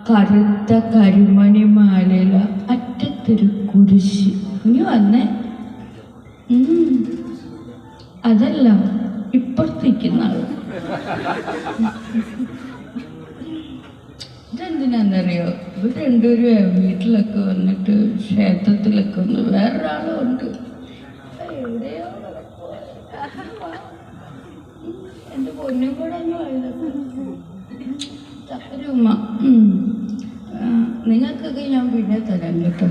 കറുത്ത കരിമണിമാലയില അറ്റത്തൊരു കുരിശ്. ഇനി വന്നേ. അതല്ല, ഇപ്പുറത്തേക്കുന്ന ആൾ. ഇതെന്തിനാന്നറിയോ? ഇവർ രണ്ടുപേരും വീട്ടിലൊക്കെ വന്നിട്ട് ക്ഷേത്രത്തിലൊക്കെ ഒന്ന് വേറൊരാളും ഉണ്ട്. എവിടെയോ എൻ്റെ പൊന്നും കൂടെ ഒന്ന് തപ്പരുമ്മ. നിങ്ങൾക്കൊക്കെ ഞാൻ പിന്നെ തരാം കേട്ടോ,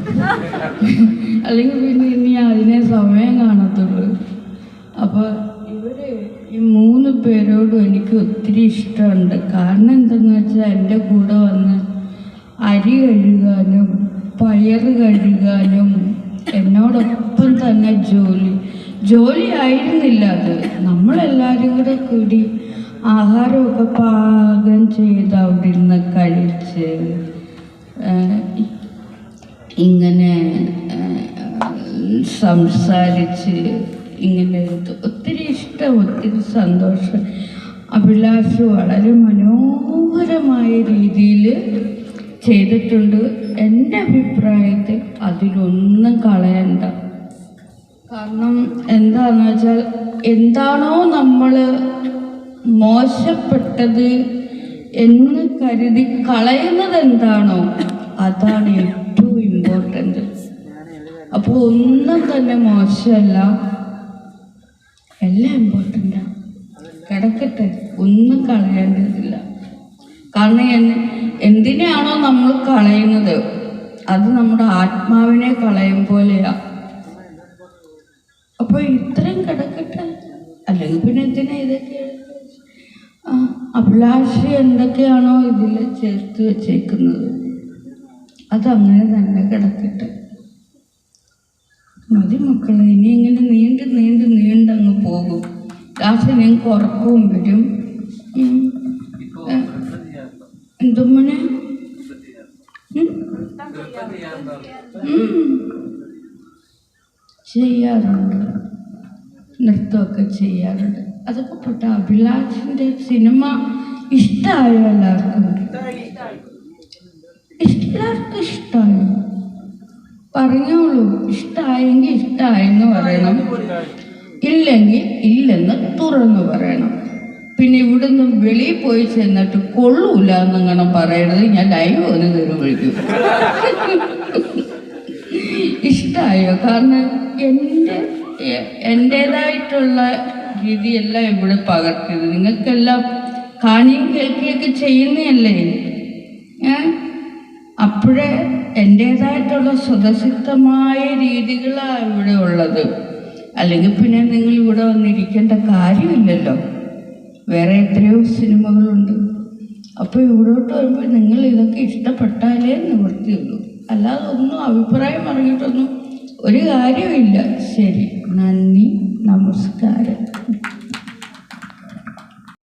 അല്ലെങ്കിൽ പിന്നെ ഇനി അതിനെ സമയം കാണത്തുള്ളൂ. അപ്പോൾ ഈ 3 പേരോടും എനിക്ക് ഒത്തിരി ഇഷ്ടമുണ്ട്. കാരണം എന്തെന്ന് വെച്ചാൽ എൻ്റെ കൂടെ വന്ന് അരി കഴുകാനും പയറ് കഴുകാനും എന്നോടൊപ്പം തന്നെ ജോലി ആയിരുന്നില്ല അത്. നമ്മളെല്ലാവരും കൂടെ കൂടി ആഹാരമൊക്കെ പാകം ചെയ്ത് അവിടെ ഇരുന്ന് കഴിച്ച് ഇങ്ങനെ സംസാരിച്ച് ഇങ്ങനെ ഒത്തിരി ഇഷ്ടം, ഒത്തിരി സന്തോഷം. അഭിലാഷ് വളരെ മനോഹരമായ രീതിയിൽ ചെയ്തിട്ടുണ്ട്. എൻ്റെ അഭിപ്രായത്തിൽ അതിലൊന്നും കളയണ്ട. കാരണം എന്താണെന്ന് വെച്ചാൽ, എന്താണോ നമ്മൾ മോശപ്പെട്ടത് എന്ന് കരുതി കളയുന്നത് എന്താണോ അതാണ് ഏറ്റവും ഇമ്പോർട്ടൻ്റ്. അപ്പോൾ ഒന്നും തന്നെ മോശമല്ല, എല്ലാം ഇമ്പോർട്ടൻ്റാണ്. കിടക്കട്ടെ, ഒന്നും കളയേണ്ടതില്ല. കാരണം എന്തിനാണോ നമ്മൾ കളയുന്നത് അത് നമ്മുടെ ആത്മാവിനെ കളയും പോലെയാണ്. അപ്പോൾ ഇത്രയും കിടക്കട്ടെ, അല്ലെങ്കിൽ പിന്നെ എന്തിനാ ഇതൊക്കെ? അഭിലാഷ് എന്തൊക്കെയാണോ ഇതിൽ ചേർത്ത് വെച്ചേക്കുന്നത് അതങ്ങനെ തന്നെ കിടക്കട്ടെ. മതി മക്കളെ, ഇനി ഇങ്ങനെ നീണ്ടങ്ങ് പോകും. ലാസ്റ്റ് നിങ്ങൾക്ക് ഉറക്കവും വരും. എന്തുമ്മനെ ചെയ്യാറുണ്ട്, നൃത്തമൊക്കെ ചെയ്യാറുണ്ട്. അതൊക്കെ പെട്ട അഭിലാഷിൻ്റെ സിനിമ ഇഷ്ടമായോ? എല്ലാവർക്കും ഇഷ്ടമായി പറഞ്ഞോളൂ. ഇഷ്ടമായെങ്കിൽ ഇഷ്ടമായെന്ന് പറയണം, ഇല്ലെങ്കിൽ ഇല്ലെന്ന് തുറന്നു പറയണം. പിന്നെ ഇവിടുന്ന് വെളിയിൽ പോയി ചെന്നിട്ട് കൊള്ളൂല എന്നങ്ങനെ പറയണത് ഞാൻ ലൈവ് ഒന്ന് കയറി വിളിക്കും. ഇഷ്ടമായോ? കാരണം എൻ്റേതായിട്ടുള്ള രീതിയെല്ലാം ഇവിടെ പകർത്തിയത് നിങ്ങൾക്കെല്ലാം കാണുകയും കേൾക്കുകയൊക്കെ ചെയ്യുന്നതല്ലേ. അപ്പോഴേ എൻ്റേതായിട്ടുള്ള സ്വതസിദ്ധമായ രീതികളാണ് ഇവിടെ ഉള്ളത്. അല്ലെങ്കിൽ പിന്നെ നിങ്ങൾ ഇവിടെ വന്നിരിക്കേണ്ട കാര്യമില്ലല്ലോ. വേറെ എത്രയോ സിനിമകളുണ്ട്. അപ്പോൾ ഇവിടോട്ട് വരുമ്പോൾ നിങ്ങൾ ഇതൊക്കെ ഇഷ്ടപ്പെട്ടാലേ നിവൃത്തിയുള്ളൂ. അല്ലാതെ ഒന്നും അഭിപ്രായം പറഞ്ഞിട്ടൊന്നും ഒരു കാര്യമില്ല. ശരി, നന്ദി, നമസ്കാരം.